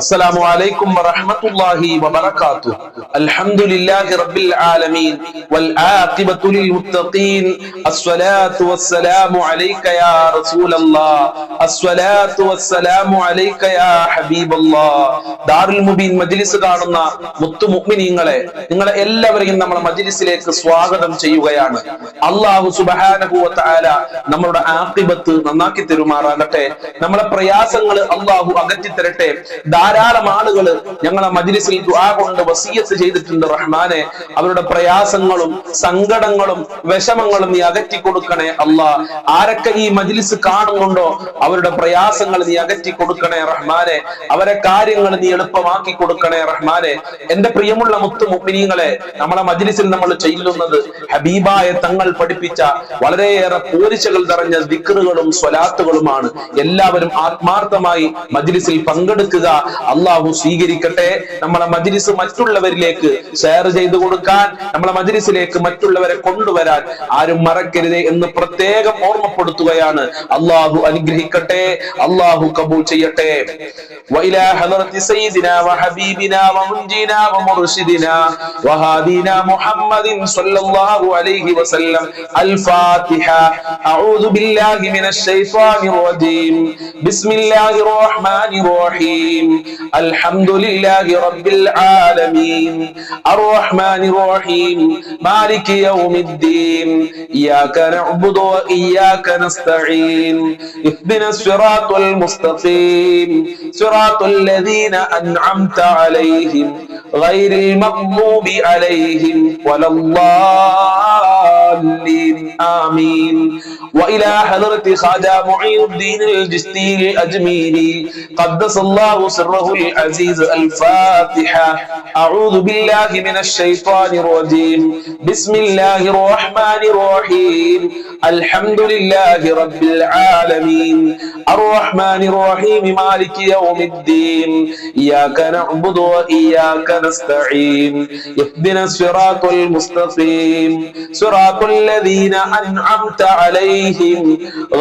السلام عليكم ورحمة الله وبركاته. الحمد لله رب العالمين والعاقبة للمتقين. الصلاة والسلام عليك يا رسول الله. الصلاة والسلام عليك يا حبيب الله. ദാറുൽ മുബീൻ മജ്ലിസ് കാണുന്ന മുത്തു മുഅ്മിനീങ്ങളെ, നിങ്ങളെ എല്ലാവരെയും നമ്മുടെ മജ്ലിസിലേക്ക് സ്വാഗതം ചെയ്യുകയാണ്. അല്ലാഹു സുബ്ഹാനഹു വ തആല നമ്മുടെ ആഖിബത്ത് നന്നാക്കി തരുമാറാകട്ടെ. നമ്മുടെ പ്രയാസങ്ങൾ അല്ലാഹു അകറ്റി തരട്ടെ. ധാരാളം ആളുകൾ ഞങ്ങളെ മജ്ലിസിൽ ദുആ കൊണ്ട് വസിയത്ത് ചെയ്തിട്ടുണ്ട്. റഹ്മാനെ, അവരുടെ പ്രയാസങ്ങളും സങ്കടങ്ങളും വിഷമങ്ങളും നീ അകറ്റി കൊടുക്കണേ അല്ലാ. ആരൊക്കെ ഈ മജ്ലിസ് കാണുന്നുണ്ടോ അവരുടെ പ്രയാസങ്ങൾ നീ അകറ്റി കൊടുക്കണേ റഹ്മാനെ. അവരെ കാര്യങ്ങൾ നീ എളുപ്പമാക്കി കൊടുക്കണേ റഹ്മാനെ. എന്റെ പ്രിയമുള്ള മുത്തു മുഅ്മിനീങ്ങളെ, നമ്മളെ മജ്ലിസിൽ നമ്മൾ ചെല്ലുന്നത് ഹബീബായ തങ്ങൾ പഠിപ്പിച്ച വളരെയേറെ പോരിശകൾ നിറഞ്ഞ ദിക്റുകളും സ്വലാത്തുകളുമാണ്. എല്ലാവരും ആത്മാർത്ഥമായി മജ്ലിസിൽ പങ്കെടുക്കുക. അള്ളാഹു സ്വീകരിക്കട്ടെ. നമ്മളെ മജ്ലിസ് മറ്റുള്ളവരിലേക്ക് ഷെയർ ചെയ്തു കൊടുക്കാൻ, നമ്മളെ മജ്ലിസിലേക്ക് മറ്റുള്ളവരെ കൊണ്ടുവരാൻ ആരും മറക്കരുത് എന്ന് പ്രത്യേകം ഓർമ്മപ്പെടുത്തുകയാണ്. അള്ളാഹു അനുഗ്രഹിക്കട്ടെ, അള്ളാഹു കബൂൽ ചെയ്യട്ടെ. وإلى حضرة سيدنا وحبيبنا ومنجينا ومرشدنا وهادينا محمد صلى الله عليه وسلم الفاتحة. أعوذ بالله من الشيطان الرجيم. بسم الله الرحمن الرحيم. الحمد لله رب العالمين الرحمن الرحيم مالك يوم الدين إياك نعبد وإياك نستعين اهدنا الصراط المستقيم صراط الذين أنعمت عليهم غير المغضوب عليهم ولا الضالين آمين. وإلى حضرة خواجة معين الدين الجستي الأجميري قدس الله سره العزيز الفاتحة. أعوذ بالله من الشيطان الرجيم. بسم الله الرحمن الرحيم. الحمد لله رب العالمين الرحمن الرحيم مالك يوم الدين إياك نعبد وإياك نستعين اهدنا الصراط المستقيم صراط الذين أنعمت عليهم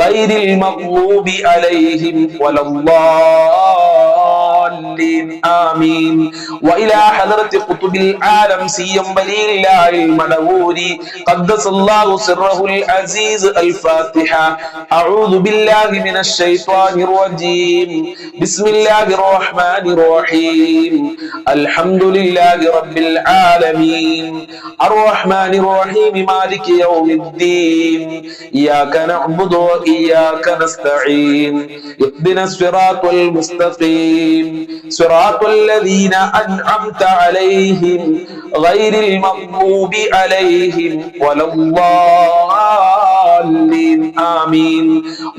غير المغضوب عليهم ولا الضالين آمين. وإلى حضرة قطب العالم سيم ولي الله المنوري قدس الله سره العزيز الفاتحة. أعوذ بالله من الشيطان الرجيم. بسم الله الرحمن الرحيم. الحمد لله رب العالمين الرحمن الرحيم مالك يوم الدين إياك نعبد وإياك نستعين اهدنا الصراط المستقيم صراط الذين أنعمت عليهم غير المغضوب عليهم ولا الضالين آمين.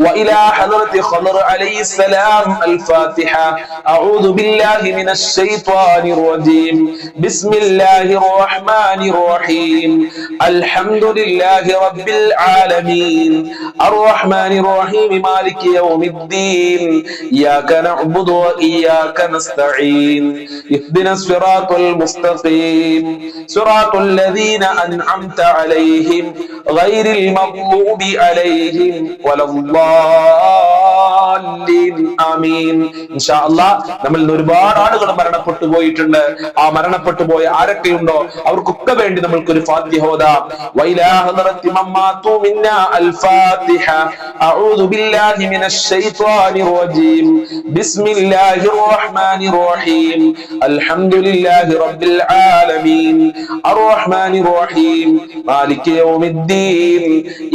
وإلى حضرة خضر عليه السلام الفاتحة. أعوذ بالله من الشيطان الرجيم. بسم الله الرحمن الرحيم. الحمد لله رب العالمين الرحمن الرحيم مالك يوم الدين إياك نعبد وإياك نستعين اهدنا الصراط المستقيم صراط الذين أنعمت عليهم غير المغضوب عليهم ولا الضالين آمين. إن شاء الله നമ്മൾ ഒരുപാട് ആളുകൾ മരണപ്പെട്ടു പോയിട്ടുണ്ട്. ആ മരണപ്പെട്ടു പോയ ആരൊക്കെയുണ്ടോ അവർക്കൊക്കെ വേണ്ടി നമ്മൾക്കൊരു ഫാത്തിഹ ഓതാം. وإلى حضرة من ماتوا منا الفاتحة. أعوذ بالله من الشيطان الرجيم. بسم الله الرحمن الرحيم. الحمد لله رب العالمين الرحمن الرحيم مالك يوم الدين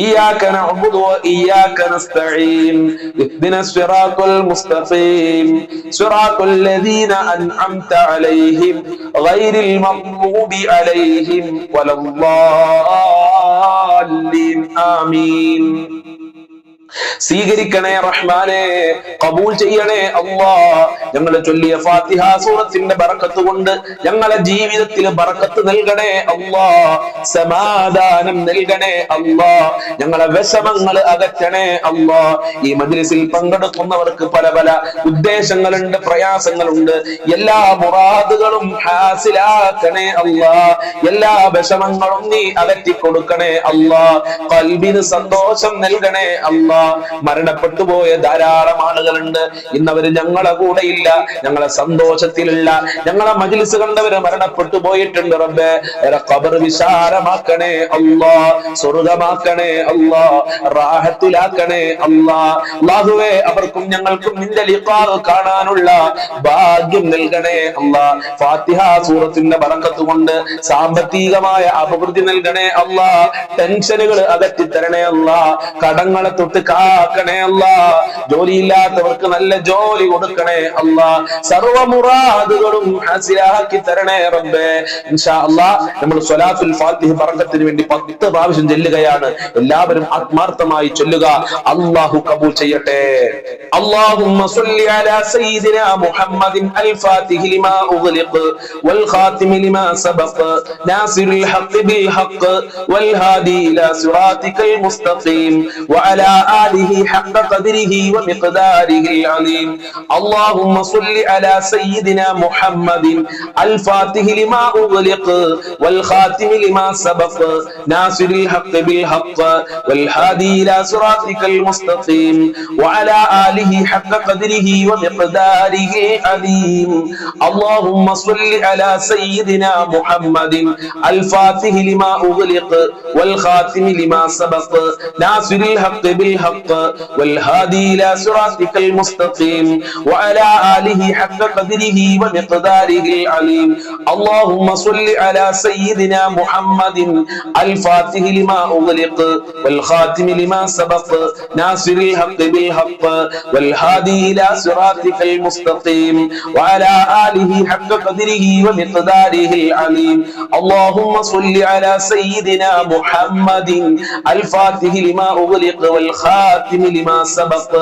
إياك نعبد وإياك نستعين اهدنا الصراط المستقيم صراط الذين أنعمت عليهم غير المغضوب عليهم ولا الضالين آمين. സ്വീകരിക്കണേ റഹ്മാനെ, കബൂൽ ചെയ്യണേ അല്ലാ. ഞങ്ങൾ ചൊല്ലിയ ഫാത്തിഹ സൂറത്തിന്റെ ബറക്കത്ത് കൊണ്ട് ഞങ്ങളെ ജീവിതത്തിൽ ബറക്കത്ത് നൽകണേ അല്ലാ. സമാധാനം നൽകണേ അല്ലാ. ഞങ്ങളെ വിഷമങ്ങൾ അകറ്റണേ അല്ലാ. ഈ മജ്ലിസിൽ പങ്കെടുക്കുന്നവർക്ക് പല പല ഉദ്ദേശങ്ങളുണ്ട്, പ്രയാസങ്ങളുണ്ട്. എല്ലാ മുറാദുകളും ഹാസിലാക്കണേ അല്ലാ. എല്ലാ വിഷമങ്ങളും നീ അകറ്റി കൊടുക്കണേ അല്ലാ. ഖൽബിന് സന്തോഷം നൽകണേ അല്ലാ. മരണപ്പെട്ടു പോയ ധാരാളം ആളുകളുണ്ട്. ഇന്നവര് ഞങ്ങളെ കൂടെ ഇല്ല, ഞങ്ങളെ സന്തോഷത്തിലുള്ള ഞങ്ങളെ മജ്‌ലിസ് കണ്ടവര് മരണപ്പെട്ടു പോയിട്ടുണ്ട്. റബ്ബേ അവരെ ഖബർ വിശാലമാക്കണേ അല്ലാ, സ്വർഗ്ഗമാക്കണേ അല്ലാ, റാഹത്തിലാക്കണേ അല്ലാ. അല്ലാഹുവേ അവർക്കും ഞങ്ങൾക്കും നിന്റെ ലിഖാ കാണാനുള്ള ഭാഗ്യം നൽകണേ അല്ലാ. ഫാത്തിഹ സൂറത്തിന്റെ ബറക്കത്ത് കൊണ്ട് സാമ്പത്തികമായ അഭിവൃദ്ധി നൽകണേ അല്ലാ. ടെൻഷനുകൾ അകറ്റി തരണേ അല്ലാ. കടങ്ങളെ തൊട്ട് കാക്കണേ അല്ലാ. ജോലിയില്ലാത്തവർക്ക് നല്ല ജോലി കൊടുക്കണേ അല്ലാ. സർവ്വ മുറാദുകളും ഹാസിലാക്കി തരണേ റബ്ബേ. ഇൻഷാ അല്ലാഹ് നമ്മൾ സ്വലാത്തുൽ ഫാത്തിഹ ബറക്കത്തിന് വേണ്ടി 10 പ്രാവശ്യം ചൊല്ലുകയാണ്. എല്ലാവരും ആത്മാർത്ഥമായി ചൊല്ലുക. അല്ലാഹു കബൂൽ ചെയ്യട്ടെ. അല്ലാഹുമ്മ സ്വല്ലി അലാ സയ്യിദിനാ മുഹമ്മദിൻ അൽ ഫാത്തിഹി ലിമാ ഉഗ്ലിഖ വൽ ഖാതിമി ലിമാ സബഖ നാസിറുൽ ഹഖ് ബിൽ ഹഖ് വൽ ഹാദി ഇലാ സിറാതികൽ മുസ്തഖീം വഅലാ ആലിഹി ഹഖ ഖദ്രിഹി വമിഖ്ദാരിഹിൽ അലീം. അല്ലാഹുമ്മ സ്വല്ലി അലാ സയ്യിദിനാ മുഹമ്മദിൻ അൽ ഫാത്തിഹി ലിമാ ഉഗ്ലിഖ വൽ ഖാതിമി ലിമാ സബഖ നാസിറുൽ ഹഖ് ബിൽ ഹഖ് വൽ ഹാദി ഇലാ സിറാതികൽ മുസ്തഖീം വഅലാ ആലിഹി ഹഖ ഖദ്രിഹി വമിഖ്ദാരിഹിൽ അലീം. اللهم صل على سيدنا محمد الفاتح لما أغلق والخاتم لما سبق ناصر الحق بالحق والهادي إلى صراطك المستقيم وعلى آله حق قدره ومقداره العليم. اللهم صل على سيدنا محمد الفاتح لما أغلق والخاتم لما سبق ناصر الحق بالحق والهادي إلى صراطك المستقيم وعلى آله حق قدره ومقداره العليم. اللهم صل على سيدنا محمد الفاتح لما أغلق والخاتم لما سبق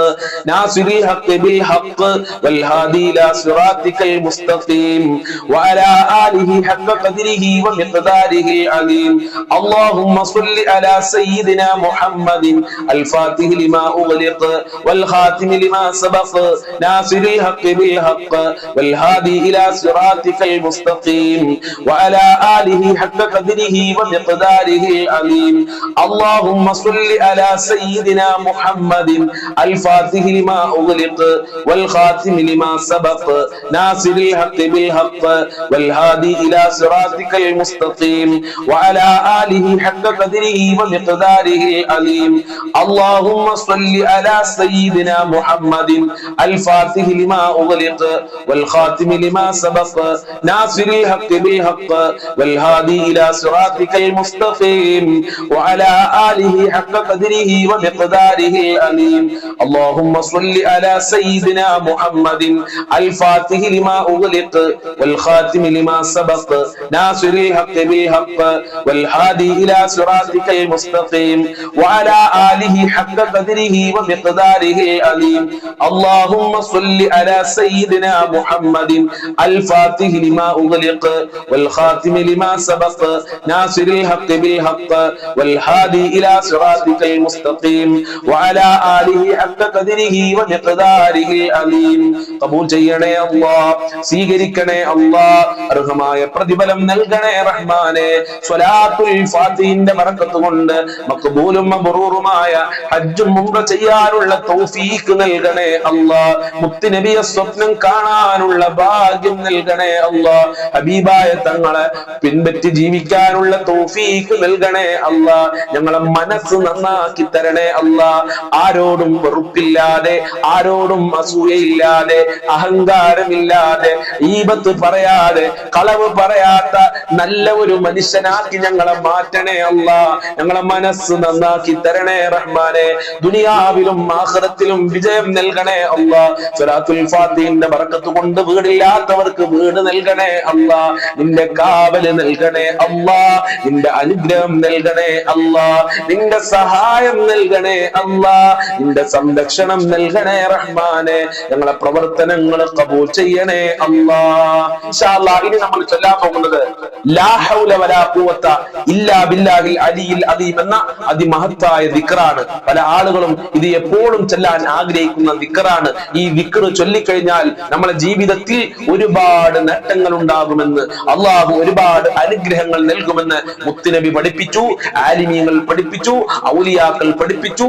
ناصر الحق بالحق والهادي إلى صراطك المستقيم وعلى آله حق قدره ومقداره العليم. اللهم صل على سيدنا محمد الفاتح لما أغلق والخاتم لما سبق ناصر الحق بالحق والهادي إلى صراطك المستقيم وعلى آله حق قدره ومقداره العليم. اللهم صل على سيدنا محمد الفاتح لما أغلق والخاتم لما سبق ناصر الحق بالحق والهادي إلى صراطك المستقيم وعلى آله حق قدره ومقداره العليم. اللهم صل على سيدنا محمد الفاتح لما أغلق والخاتم لما سبق ناصر الحق بالحق والهادي إلى صراطك المستقيم وعلى آله حق قدره ومقداره العليم. اللهم صل على سيدنا محمد الفاتح لما أغلق والخاتم لما سبق ناصر الحق بالحق والهادي إلى صراطك المستقيم وعلى آله حق قدره ومقداره العليم. اللهم صل على سيدنا محمد الفاتح لما أغلق والخاتم لما سبق ناصر الحق بالحق والهادي إلى صراطك المستقيم وعلى آله حق قدره ومقداره العليم. قبول ചെയ്യണേ അല്ലാഹ്, സ്വീകരിക്കണേ അല്ലാഹ്, അർഹമായ പ്രതിഫലം നൽകണേ റഹ്മാനേ. സ്വലാത്തുൽ ഫാത്തിഹിന്റെ ബറക്കത്ത് കൊണ്ട് മഖ്ബൂലും മബ്റൂറുമായ ഹജ്ജും ഉംറ ചെയ്യാനുള്ള തൗഫീഖ് നൽകണേ അല്ലാഹ്. മുത്തുനബിയെ സ്വപ്നം കാണാനുള്ള ഭാഗ്യം നൽകണേ അല്ലാഹ്. ഹബീബായ തങ്ങളെ പിൻപറ്റി ജീവിക്കാനുള്ള തൗഫീഖ് നൽകണേ അല്ലാഹ്. ഞങ്ങളെ മനസ്സ് നന്നാക്കി തരണേ അല്ലാഹ്. ആരോടും വെറുപ്പില്ലാതെ, ആരോടും അസൂയയില്ലാതെ, അഹങ്കാരമില്ലാതെ, ഈബത്ത് പറയാതെ, കളവ് പറയാത്ത നല്ല ഒരു മനുഷ്യനാക്കി ഞങ്ങളെ മാറ്റണേ അല്ലാഹ്. ഞങ്ങളെ മനസ്സ് നന്നാക്കി തരണേ റഹ്മാനെ. ദുനിയാവിലും ആഖിറത്തിലും വിജയം നൽകണേ അല്ലാഹ്. സ്വലാത്തുൽ ഫാത്തിഹിന്റെ ബറക്കത്ത് കൊണ്ട് വീടില്ലാത്തവർക്ക് വീട് നൽകണേ അല്ലാഹ്. നിന്റെ കാവല് നൽകണേ അല്ലാഹ്. നിന്റെ അനുഗ്രഹം നൽകണേ അല്ലാഹ്. നിന്റെ സഹായം നൽകണേ അല്ലാഹ്. നിന്റെ സംരക്ഷണം നൽകണേ റഹ്മാനെ. ഞങ്ങളെ പ്രവർത്തനങ്ങൾ ഖബൂൽ ചെയ്യണേ അല്ലാഹ്. ഇൻഷാ അല്ലാഹ് ഇനി നമ്മൾ ചൊല്ലാൻ പോകുന്നത് ലാ ഹൗല വലാ ഖുവത ഇല്ലാ ബില്ലാഹിൽ അലിയിൽ അദീം എന്ന അതിമഹത്തായ ദിക്റാണ്. പല ആളുകളും ഇത് എപ്പോഴും ചൊല്ലാൻ ആഗ്രഹിക്കുന്ന ദിക്റാണ്. ഈ ദിക്ർ ചൊല്ലിക്കഴിഞ്ഞാൽ നമ്മുടെ ജീവിതത്തിൽ ഒരുപാട് നേട്ടങ്ങൾ ഉണ്ടാകുമെന്ന്, അള്ളാഹു ഒരുപാട് അനുഗ്രഹങ്ങൾ നൽകുമെന്ന് മുത്തുനബി പഠിപ്പിച്ചു, ആലിമീങ്ങൾ പഠിപ്പിച്ചു, ഔലിയാക്കൾ പഠിപ്പിച്ചു,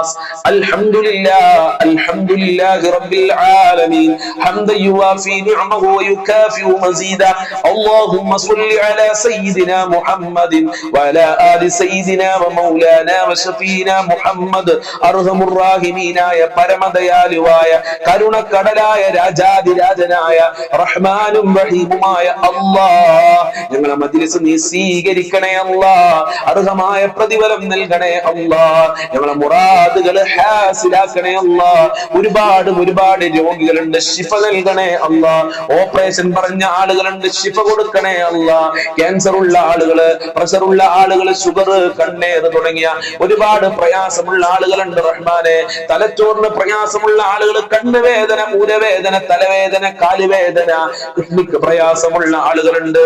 الناس. الحمد لله رب العالمين حمدا يوافي نعمه ويكافئ مزيدا. اللهم صل على سيدنا محمد وعلى آل سيدنا ومولانا وشفينا محمد. അർഹമുർ റഹീമീനായ പരമദയാലുവായ കരുണക്കടലായ രാജാതിരാജനായ റഹ്മാനും റഹീമുമായ അല്ലാഹ്, ഞങ്ങളെ മജ്‌ലിസ് നീ സ്വീകരിക്കണേ അല്ലാഹ്. അർഹമായ പ്രതിഫലം നൽകണേ അല്ലാഹ്. ഞങ്ങളെ മുറാദുകൾ ഹാസിലാക്കണേ അല്ലാഹ്. ഒരുപാട് രോഗികളുണ്ട്, ശിഫ നൽകണേ അല്ലാഹ്. ഓപ്പറേഷൻ പറഞ്ഞ ആളുകളുണ്ട്, ശിഫ കൊടുക്കണേ അല്ലാഹ്. ക്യാൻസർ ഉള്ള ആളുകള്, പ്രഷർ ഉള്ള ആളുകള്, ഷുഗർ, കണ്ണേറ് തുടങ്ങിയ ഒരുപാട് പ്രയാസമുള്ള ആളുകളുണ്ട് റഹ്മാനെ. തലച്ചോറിന് പ്രയാസമുള്ള ആളുകൾ, കണ്ണുവേദന, ഊരവേദന, തലവേദന, കാലുവേദന, കിഡ്നിക്ക് പ്രയാസമുള്ള ആളുകളുണ്ട്,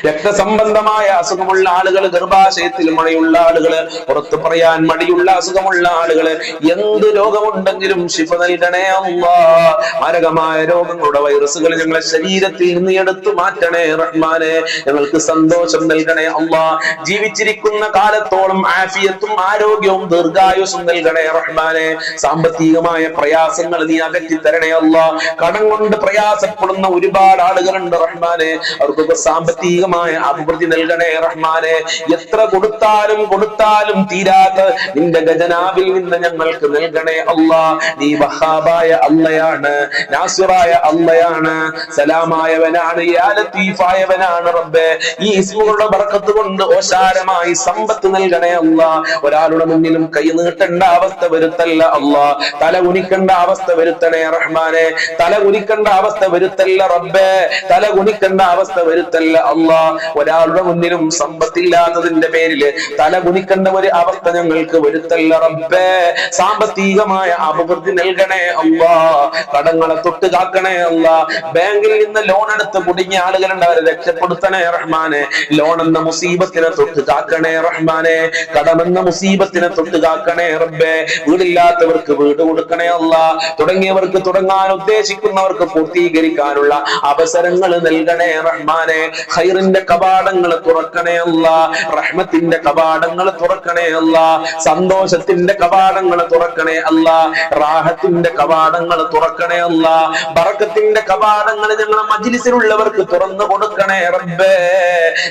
രക്തസംബന്ധമായ അസുഖമുള്ള ആളുകൾ, ഗർഭാശയത്തിൽ മഴയുള്ള ആളുകള്, പുറത്തു പറയാൻ മടിയുള്ള അസുഖമുള്ള ആളുകള്, എന്ത് രോഗമുണ്ടെങ്കിലും ശിഫ നൽകണേ അല്ലാഹ്. മാരകമായ രോഗങ്ങളുടെ വൈറസുകൾ ഞങ്ങളെ ശരീരത്തിൽ നിന്ന് എടുത്തു മാറ്റണേ റഹ്മാനെ. ഞങ്ങൾക്ക് സന്തോഷം നൽകണേ അല്ലാഹ്. ജീവിച്ചിരിക്കുന്ന കാലത്തോളം ആഫിയത്തും ആരോഗ്യവും ദീർഘായുസ്സും നൽകണേ റഹ്മാനെ. സാമ്പത്തികമായ പ്രയാസങ്ങൾ നീ അകറ്റി തരണേ അല്ലാഹ്. കടം കൊണ്ട് പ്രയാസപ്പെടുന്ന ഒരുപാട് ആളുകളുണ്ട് റഹ്മാനെ. അവർക്കൊക്കെ സാമ്പത്തികമായ അഭിവൃദ്ധി നൽകണേ റഹ്മാനെ. എത്ര കൊടുത്താലും തീരാത്ത നിന്റെ ഖജനാവിൽ നിന്ന് ഞങ്ങൾക്ക് നൽകണേ അല്ലാഹ്. നീ വഹാബായ അല്ലയാണ്, നാസിറായ അല്ലയാണ്, സലാമായവനാണ്, യാ ലത്തീഫായവനാണ് റബ്ബേ. ഈ ഇസ്മുകളുടെ ബർക്കത്ത് കൊണ്ട് ഓശാരമായി സമ്പത്ത് നൽകണേ അല്ലാഹ്. ഒരാളുടെ മുന്നിലും കൈ നീട്ടേണ്ട അവസ്ഥ വരുത്തല്ല അല്ലാഹ്. തല കുനിക്കേണ്ട അവസ്ഥ വരുത്തണേ റഹ്മാനെ. തല കുനിക്കേണ്ട അവസ്ഥ വരുത്തല്ല റബ്ബേ. തല കുനിക്കേണ്ട അവസ്ഥ വരുത്തല്ല അല്ലാഹ്. ഒരാളുടെ മുന്നിലും സമ്പത്തില്ലാത്തതിന്റെ പേരില് തല കുനിക്കേണ്ട ഒരു അവസ്ഥ ഞങ്ങൾക്ക് വരുത്തല്ല റബ്ബേ. സാമ്പത്തികമായ അഭിവൃദ്ധി നൽകണേ അല്ലാഹ്. കടങ്ങളെ തൊട്ട് കാക്കണേ അല്ലാഹ്. ബാങ്കിൽ നിന്ന് ലോൺ എടുത്ത് കുടുങ്ങിയ ആളുകളുണ്ട്, അവരെ രക്ഷപ്പെടുത്തണേ റഹ്മാനെ. ലോൺ എന്ന മുസീബത്തിനെ തൊട്ട് കാക്കണേ റഹ്മാനെ. കടമെന്ന മുസീബത്തിനെ തൊട്ട് കാക്കണേ റബ്ബേ. വീടില്ലാത്തവർക്ക് വീട് കൊടുക്കണേ അല്ലാഹ്. തുടങ്ങിയവർക്ക്, തുടങ്ങാൻ ഉദ്ദേശിക്കുന്നവർക്ക് പൂർത്തീകരിക്കാനുള്ള അവസരങ്ങൾ നൽകണേ റഹ്മാനെ. ഖൈറിന്റെ കവാടങ്ങൾ തുറക്കണേ അല്ലാഹ്. റഹ്മത്തിന്റെ കവാടങ്ങൾ തുറക്കണേ അല്ലാഹ്. സന്തോഷത്തിന്റെ കവാടങ്ങൾ തുറക്കണേ അല്ലാഹ്. റാഹത്തിന്റെ കവാടങ്ങൾ തുറക്കണേ അല്ലാഹ്. ബറക്കത്തിന്റെ കവാടങ്ങൾ ഞങ്ങളെ മജ്‌ലിസിലുള്ളവർക്ക് തുറന്നു കൊടുക്കണേ റബ്ബേ.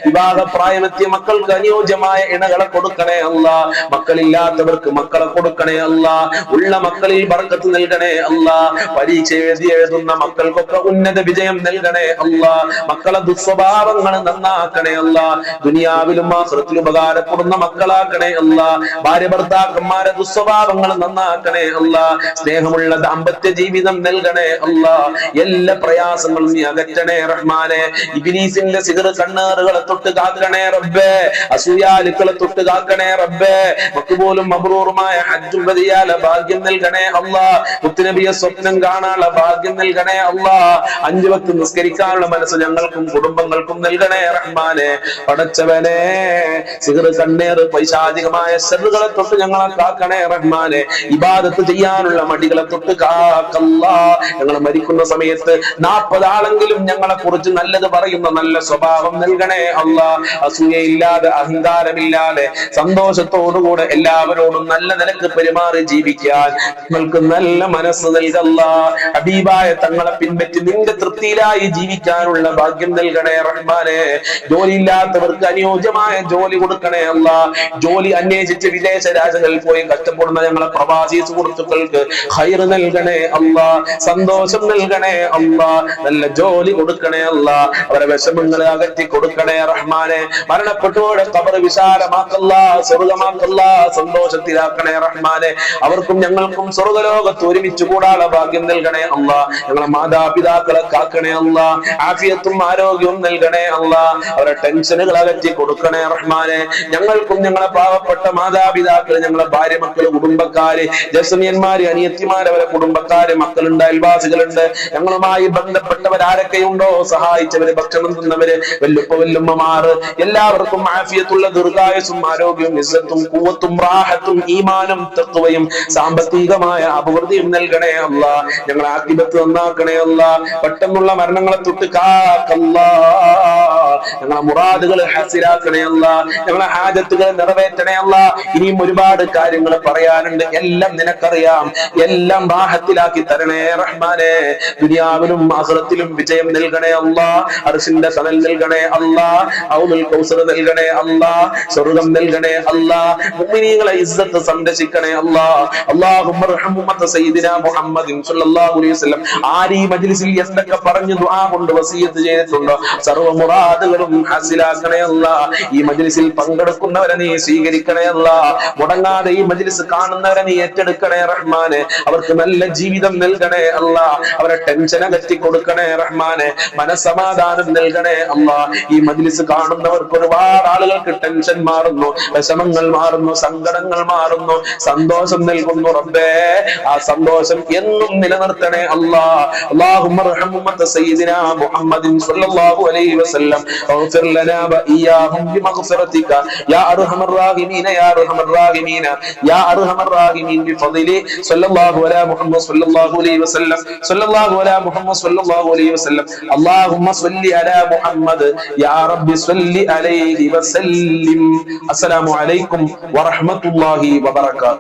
വിവാഹ പ്രായമെത്തിയ മക്കൾക്ക് അനുയോജ്യമായ ഇണകളെ കൊടുക്കണേ അല്ലാഹ്. മക്കളില്ലാത്തവർക്ക് മക്കളെ കൊടുക്കണേ അല്ലാഹ്. ഉള്ള മക്കളിൽ ബർക്കത്ത് നൽകണേ അല്ലാഹ്. പരീക്ഷ എഴുതുന്ന മക്കൾക്കൊക്കെ ഉന്നത വിജയം നൽകണേ അല്ലാഹ്. മക്കളെ ദുസ്വഭാവങ്ങൾ നന്നാക്കണേ അല്ലാഹ്. ദുനിയാവിലും ആഖിറത്തിലും ഉപകാരപ്പെടുന്ന മക്കളാക്കണേ അല്ലാഹ്. ഭാര്യ ഭർത്താക്കന്മാരെ ദുസ്വഭാവങ്ങൾ നന്നാക്കണേ അല്ലാഹ്. സ്നേഹമുള്ള ദാമ്പത്യ ജീവിതം നൽകണേ അല്ലാഹ്. എല്ലാ പ്രയാസങ്ങളും നീ അകറ്റണേ റഹ്മാനെ. ഇബ്ലീസിന്റെ സിഹർ കണ്ണേറുകളെ തൊട്ട് കാക്കണേ റബ്ബേ. അസൂയാലുക്കളെ തൊട്ട് കാക്കണേ റബ്ബേ. മഖ്ബൂലും മബ്റൂറുമായ ഹജ്ജും വദിയാല ഭാഗ്യം നൽകണേ അല്ലാഹ്. മുത്തുനബിയെ സ്വപ്നം കാണാനുള്ള ഭാഗ്യം നൽകണേ അല്ലാഹ്. 5 വക്ത് നിസ്കരിക്കാനുള്ള മനസ്സ് ഞങ്ങൾക്കും കുടുംബങ്ങൾക്കും നൽകണേ റഹ്മാനെ. പടച്ചവനെ, സിഹർ കണ്ണേറ് പൈശാചികമായ ശർറുകളെ തൊട്ട് ഞങ്ങളെ കാക്കണേ റഹ്മാനെ. ഇബാദത്ത് ചെയ്യാനുള്ള മടികളെ തൊട്ട് കാക്കല്ലാഹ്. ഞങ്ങൾ മരിക്കുന്ന സമയത്ത് 40 ആളെങ്കിലും ഞങ്ങളെ കുറിച്ച് നല്ലത് പറയുന്ന നല്ല സ്വഭാവം നൽകണേ അല്ലാഹ്. അസൂയയില്ലാതെ, അഹങ്കാരമില്ലാതെ, സന്തോഷത്തോടുകൂടെ എല്ലാവരോടും നല്ല നിലക്ക് പെരുമാറി ജീവിക്കാൻ നിങ്ങൾക്ക് നല്ല മനസ്സ് നൽകല്ലാഹ്. ഹബീബായ തങ്ങളെ പിൻപറ്റി നിന്റെ തൃപ്തിയിലായി ജീവിക്കാനുള്ള ഭാഗ്യം നൽകണേ റഹ്മാനെ. ജോലിയില്ലാത്തവർക്ക് അനുയോജ്യമായ ജോലി കൊടുക്കണേ അല്ലാഹ്. ജോലി അന്വേഷിച്ച് വിദേശ രാജ്യങ്ങളിൽ പോയി കഷ്ടപ്പെടുന്ന ഞങ്ങളെ പ്രവാസി സുഹൃത്തുക്കൾക്ക് ഖൈർ നൽകണേ അല്ലാഹ്. സന്തോഷം നൽകണേ അല്ലാഹ്. നല്ല ജോലി കൊടുക്കണേ അല്ലാഹ്. അവരെ വിഷമങ്ങളെ അകറ്റി കൊടുക്കണേ റഹ്മാനെ. മരണപ്പെട്ടവരുടെ ഖബർ വിശാലമാക്കല്ലാഹ്, സ്വർഗ്ഗമാക്കല്ലാഹ്, സന്തോഷത്തിലാക്കണേ റഹ്മാനെ. അവർക്കും ഞങ്ങൾക്കും സ്വർഗ്ഗലോകത്ത് ഒരുമിച്ച് കൂടാനുള്ള ഭാഗ്യം നൽകണേ അല്ലാഹ്. ഞങ്ങളെ മാതാപിതാക്കളെ കാക്കണേ അല്ലാഹ്. ആഫിയത്തും ആരോഗ്യവും നൽകണേ അല്ലാഹ്. അവരെ ടെൻഷനുകൾ അകറ്റി കൊടുക്കണേ റഹ്മാനെ. ഞങ്ങൾക്കും ഞങ്ങളെ പാവപ്പെട്ട മാതാപിതാക്കള്, ഞങ്ങളെ ഭാര്യ മക്കള്, കുടുംബക്കാര്, ജസ്മിയന്മാര്, അനിയത്തിമാര്, അവരെ കുടുംബക്കാര്, മക്കളുണ്ട്, അയൽവാസികളുണ്ട്, ഞങ്ങളുമായി ബന്ധപ്പെട്ടവരാരൊക്കെയുണ്ടോ, സഹായിച്ചവര്, ഭക്ഷണം തിന്നവര്, വല്ലുപ്പ വല്ലുമ്മമാര്, എല്ലാവർക്കും ആഫിയത്തുള്ള ദീർഘായുസ്സും ആരോഗ്യവും ഇസ്സത്തും ഖുവ്വത്തും റാഹത്തും ഈമാനും തഖ്വയും സാമ്പത്തികമായ അഭിവൃദ്ധിയും നൽകണേ അല്ലാഹ്. ഞങ്ങളെ ആഖിബത്ത് നന്നാക്കണേ അല്ലാഹ്. പെട്ടെന്നുള്ള മരണങ്ങളെ തൊട്ട് കാക്കല്ലാഹ്. ഞങ്ങളെ മുറാദുകൾ ഹാസിലാക്കണേ അല്ലാഹ്. ഞങ്ങളെ ഹാജത്തുകൾ നിറവേറ്റണേ അല്ലാഹ്. ഇനിയും ഒരുപാട് കാര്യങ്ങൾ പറയാനുണ്ട്. എല്ലാം നിനക്കറിയാം. എല്ലാം റാഹത്തിലാക്കി തരണേ റഹ്മാനെ. ദുനിയാവിലും ആഖിറത്തിലും വിജയം നൽകണേ അല്ലാ. അർശിന്റെ തണൽ നൽകണേ അല്ലാ. ഔദുൽ കൗസർ നൽകണേ അല്ലാ. സ്വർഗ്ഗം നൽകണേ അല്ലാ. മുഅ്മിനീങ്ങളെ ഇസ്സത്ത് സംരക്ഷിക്കണേ അല്ലാ. അല്ലാഹുമ്മ അർഹം ഉമ്മത സയ്യിദിനാ മുഹമ്മദിൻ സ്വല്ലല്ലാഹു അലൈഹി വസല്ലം. ആരീ മജ്ലിസിൽ എന്തൊക്കെ പറഞ്ഞു ദുആ കൊണ്ട് വസിയത്ത് ചെയ്തിട്ടുണ്ടോ സർവ്വ മുറാദുകളും ഹാസിലാക്കണേ അല്ലാ. ഈ മജ്ലിസിൽ പങ്കെടുക്കുന്നവരെ നീ സ്വീകരിക്കണേ അല്ലാ. മുടങ്ങാതെ ഈ മജ്ലിസ് കാണുന്നവരെ നീ ഏറ്റെടുക്കണേ റഹ്മാനെ. അവർക്ക് നല്ല ജീവിതം നൽകണേ അല്ലാ. അവരെ ടെൻഷൻ അകറ്റി കൊടുക്കണേ റഹ്മാനെ. മനസ്സമാധാനം നൽകണേ അല്ലാ. ഈ മജ്ലിസ് കാണുന്നവർക്ക് ഒരുപാട് ആളുകൾക്ക് ടെൻഷൻ മാറുന്നു, വിഷമങ്ങൾ മാറുന്നു, സങ്കടങ്ങൾ മാറുന്നു, സന്തോഷം നൽകുന്നു റബ്ബേ. ആ സന്തോഷം എന്നും നിലനിർത്തണേ അല്ലാ. അല്ലാഹുമ്മ അർഹം ഉമ്മത സയ്യിദിനാ മുഹമ്മദിൻ സ്വല്ലല്ലാഹു അലൈഹി വസല്ലം വഗ്ഫിർ ലനാ വഇയ്യാഹും ബിമഗ്ഫിറതിക യാ അർഹമർ റഹീമീന യാ അർഹമർ റഹീമീന യാ അർഹമർ റഹീമീൻ ബിഫദ്ലി സ്വല്ലല്ലാഹു അലാ മുഹമ്മദ് സ്വല്ലല്ലാഹു അലൈഹി വസല്ലം സ്വല്ലല്ലാഹു അലാ മുഹമ്മദ് സ്വല്ലല്ലാഹു അലൈഹി വസല്ലം. അല്ലാഹുമ്മ സ്വല്ലി അലാ മുഹമ്മദ് യാ റബ്ബി സ്വല്ലി അലൈഹി വസല്ലിം. അസ്സലാമു അലൈക്കും വറഹ്മത്തുള്ളാഹി വബറകാതുഹു.